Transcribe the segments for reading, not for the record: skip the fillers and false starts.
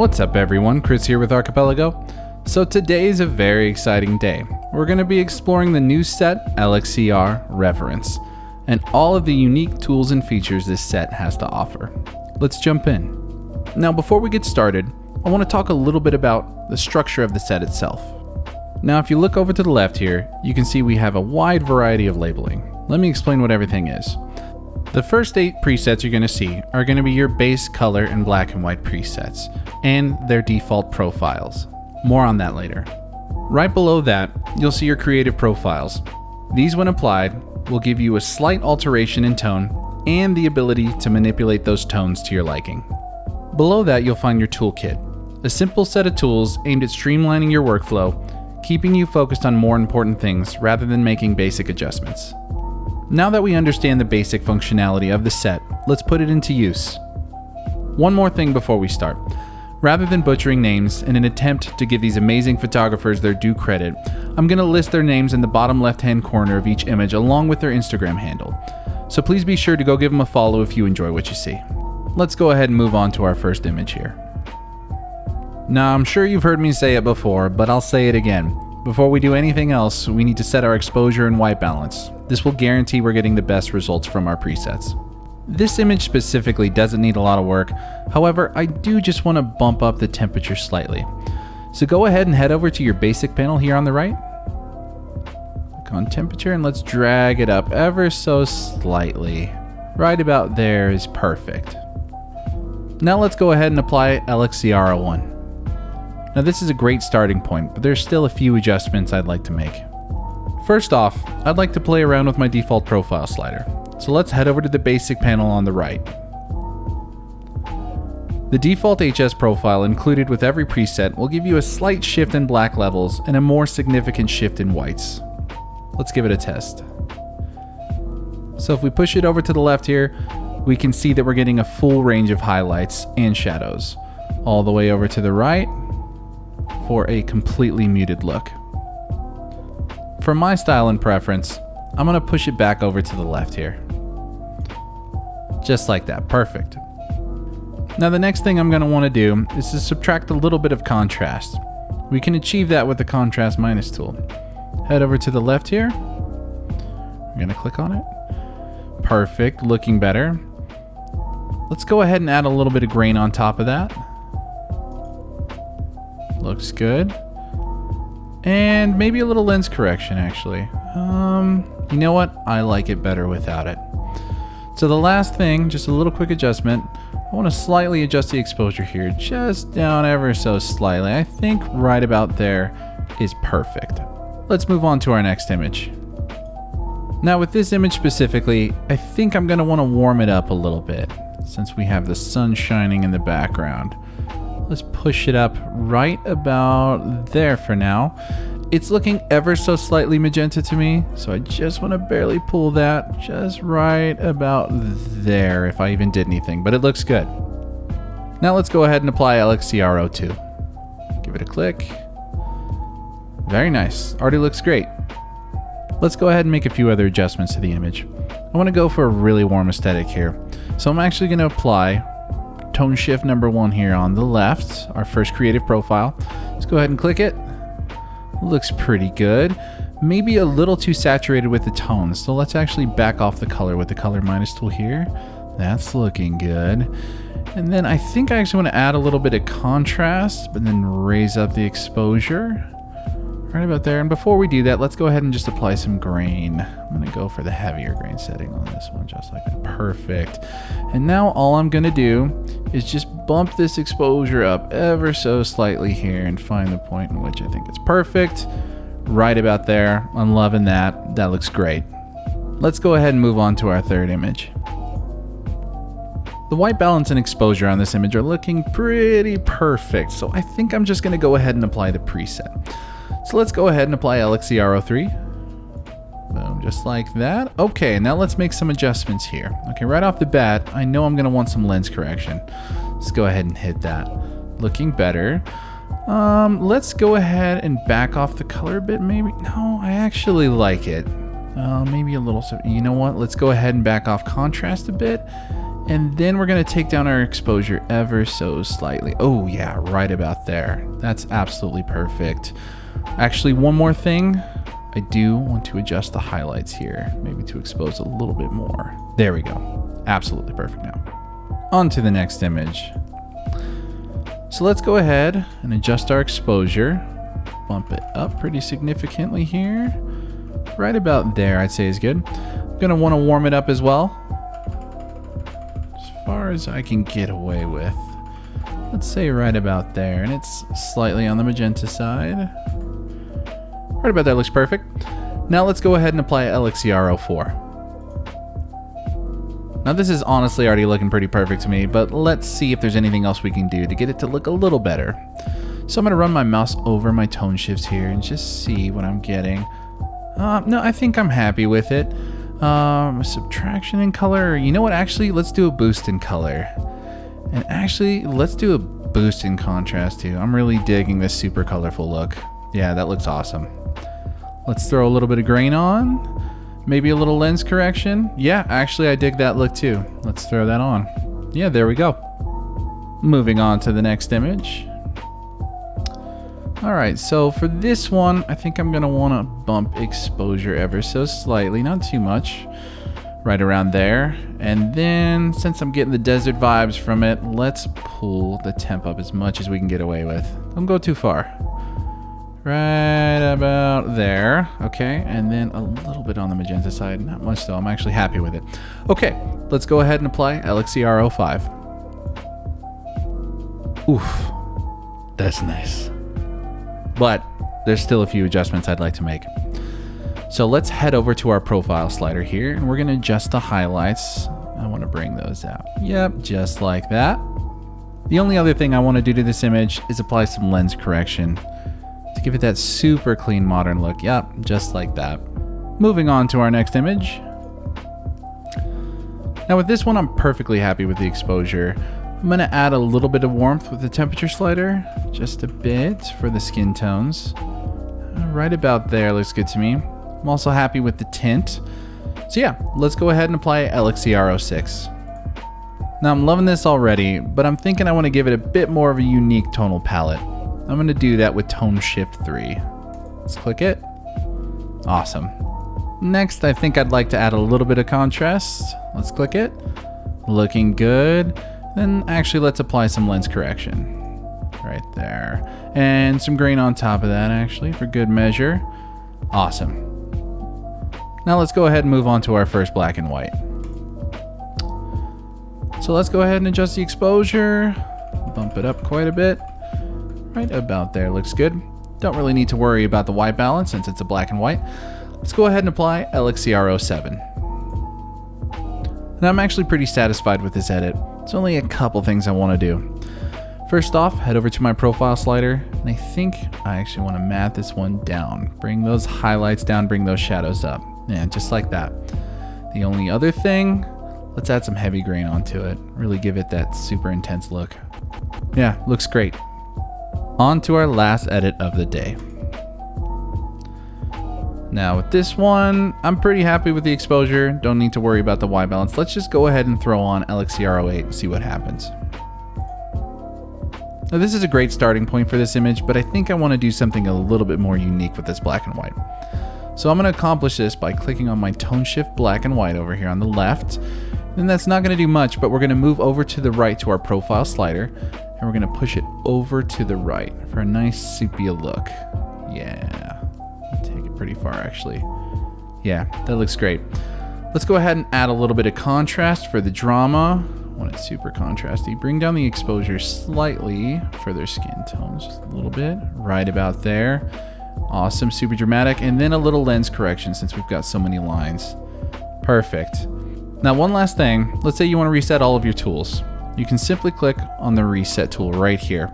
What's up everyone, Chris here with Archipelago. So today is a very exciting day. We're going to be exploring the new set LXCr Reference and all of the unique tools and features this set has to offer. Let's jump in. Now before we get started, I want to talk a little bit about the structure of the set itself. Now if you look over to the left here, you can see we have a wide variety of labeling. Let me explain what everything is. The first 8 presets you're going to see are going to be your base color and black and white presets, and their default profiles. More on that later. Right below that, you'll see your creative profiles. These, when applied, will give you a slight alteration in tone and the ability to manipulate those tones to your liking. Below that, you'll find your toolkit, a simple set of tools aimed at streamlining your workflow, keeping you focused on more important things rather than making basic adjustments. Now that we understand the basic functionality of the set, let's put it into use. One more thing before we start. Rather than butchering names in an attempt to give these amazing photographers their due credit, I'm going to list their names in the bottom left-hand corner of each image along with their Instagram handle. So please be sure to go give them a follow if you enjoy what you see. Let's go ahead and move on to our first image here. Now I'm sure you've heard me say it before, but I'll say it again. Before we do anything else, we need to set our exposure and white balance. This will guarantee we're getting the best results from our presets. This image specifically doesn't need a lot of work, however, I do just want to bump up the temperature slightly. So go ahead and head over to your basic panel here on the right. Click on temperature and let's drag it up ever so slightly. Right about there is perfect. Now let's go ahead and apply LXCr 01. Now this is a great starting point, but there's still a few adjustments I'd like to make. First off, I'd like to play around with my default profile slider. So let's head over to the basic panel on the right. The default HS profile included with every preset will give you a slight shift in black levels and a more significant shift in whites. Let's give it a test. So if we push it over to the left here, we can see that we're getting a full range of highlights and shadows. All the way over to the right for a completely muted look. For my style and preference, I'm going to push it back over to the left here. Just like that, perfect. Now the next thing I'm going to want to do is to subtract a little bit of contrast. We can achieve that with the contrast minus tool. Head over to the left here. I'm going to click on it. Perfect, looking better. Let's go ahead and add a little bit of grain on top of that. Looks good. And maybe a little lens correction actually. You know what? I like it better without it. So the last thing, just a little quick adjustment. I want to slightly adjust the exposure here, just down ever so slightly. I think right about there is perfect. Let's move on to our next image. Now with this image specifically, I think I'm going to want to warm it up a little bit since we have the sun shining in the background. Let's push it up right about there for now. It's looking ever so slightly magenta to me, so I just want to barely pull that just right about there if I even did anything, but it looks good. Now let's go ahead and apply LXCr 02. Give it a click. Very nice, already looks great. Let's go ahead and make a few other adjustments to the image. I want to go for a really warm aesthetic here, so I'm actually going to apply tone shift number 1 here on the left, our first creative profile. Let's go ahead and click it. Looks pretty good. Maybe a little too saturated with the tones, so let's actually back off the color with the color minus tool here. That's looking good. And then I think I actually want to add a little bit of contrast, but then raise up the exposure. Right about there. And before we do that, let's go ahead and just apply some grain. I'm going to go for the heavier grain setting on this one, just like that. Perfect. And now all I'm going to do is just bump this exposure up ever so slightly here and find the point in which I think it's perfect. Right about there. I'm loving that. That looks great. Let's go ahead and move on to our third image. The white balance and exposure on this image are looking pretty perfect, so I think I'm just going to go ahead and apply the preset. So let's go ahead and apply LXCr 03. Boom, just like that. Okay, now let's make some adjustments here. Okay, right off the bat, I know I'm gonna want some lens correction. Let's go ahead and hit that. Looking better. Let's go ahead and back off the color a bit, maybe. No, I actually like it. Maybe a little, so you know what? Let's go ahead and back off contrast a bit And then we're gonna take down our exposure ever so slightly. Oh yeah, right about there. That's absolutely perfect. Actually, one more thing. I do want to adjust the highlights here, maybe to expose a little bit more. There we go. Absolutely perfect now. On to the next image. So let's go ahead and adjust our exposure. Bump it up pretty significantly here. Right about there, I'd say is good. I'm gonna wanna warm it up as well. As far as I can get away with. Let's say right about there, and it's slightly on the magenta side. Right about there looks perfect. Now let's go ahead and apply LXCr 04. Now this is honestly already looking pretty perfect to me, but let's see if there's anything else we can do to get it to look a little better. So I'm gonna run my mouse over my tone shifts here and just see what I'm getting. No, I think I'm happy with it. Subtraction in color. You know what, actually, let's do a boost in color. And actually, let's do a boost in contrast too. I'm really digging this super colorful look. Yeah, that looks awesome. Let's throw a little bit of grain on. Maybe a little lens correction. Yeah, actually, I dig that look too. Let's throw that on. Yeah, there we go. Moving on to the next image. All right, so for this one, I think I'm gonna wanna bump exposure ever so slightly, not too much, right around there. And then, since I'm getting the desert vibes from it, let's pull the temp up as much as we can get away with. Don't go too far. Right about there, okay, and then a little bit on the magenta side, not much though, I'm actually happy with it. Okay, let's go ahead and apply LXCr 05. Oof, that's nice. But there's still a few adjustments I'd like to make. So let's head over to our profile slider here, and we're gonna adjust the highlights. I wanna bring those out. Yep, just like that. The only other thing I wanna do to this image is apply some lens correction to give it that super clean modern look. Yep, just like that. Moving on to our next image. Now with this one, I'm perfectly happy with the exposure. I'm gonna add a little bit of warmth with the temperature slider, just a bit for the skin tones. Right about there looks good to me. I'm also happy with the tint. So yeah, let's go ahead and apply LXCr 06. Now I'm loving this already, but I'm thinking I wanna give it a bit more of a unique tonal palette. I'm gonna do that with Tone Shift 3. Let's click it. Awesome. Next, I think I'd like to add a little bit of contrast. Let's click it. Looking good. Then actually let's apply some lens correction. Right there. And some grain on top of that actually for good measure. Awesome. Now let's go ahead and move on to our first black and white. So let's go ahead and adjust the exposure. Bump it up quite a bit. Right about there looks good. Don't really need to worry about the white balance since it's a black and white. Let's go ahead and apply LXCr 07. And I'm actually pretty satisfied with this edit. There's only a couple things I want to do. First off, head over to my profile slider, and I think I actually want to matte this one down. Bring those highlights down, bring those shadows up. Yeah, just like that. The only other thing, let's add some heavy grain onto it. Really give it that super intense look. Yeah, looks great. On to our last edit of the day. Now with this one, I'm pretty happy with the exposure. Don't need to worry about the white balance. Let's just go ahead and throw on LXCr 08 and see what happens. Now this is a great starting point for this image, but I think I want to do something a little bit more unique with this black and white. So I'm going to accomplish this by clicking on my Tone Shift black and white over here on the left. And that's not going to do much, but we're going to move over to the right to our profile slider, and we're going to push it over to the right for a nice sepia look. Yeah. Take it pretty far actually. Yeah, that looks great. Let's go ahead and add a little bit of contrast for the drama. When it's super contrasty, bring down the exposure slightly for their skin tones, just a little bit, right about there. Awesome, super dramatic, and then a little lens correction since we've got so many lines. Perfect. Now one last thing, let's say you want to reset all of your tools. You can simply click on the reset tool right here.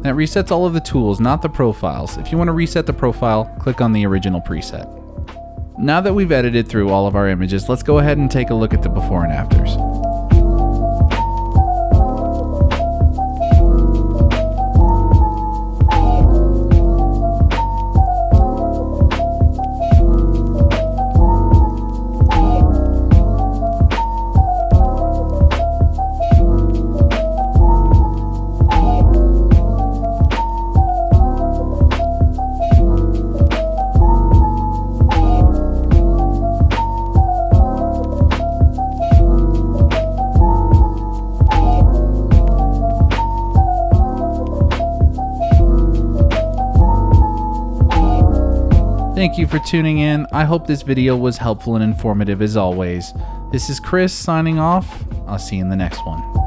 That resets all of the tools, not the profiles. If you want to reset the profile, click on the original preset. Now that we've edited through all of our images, let's go ahead and take a look at the before and afters. Thank you for tuning in. I hope this video was helpful and informative as always. This is Chris signing off. I'll see you in the next one.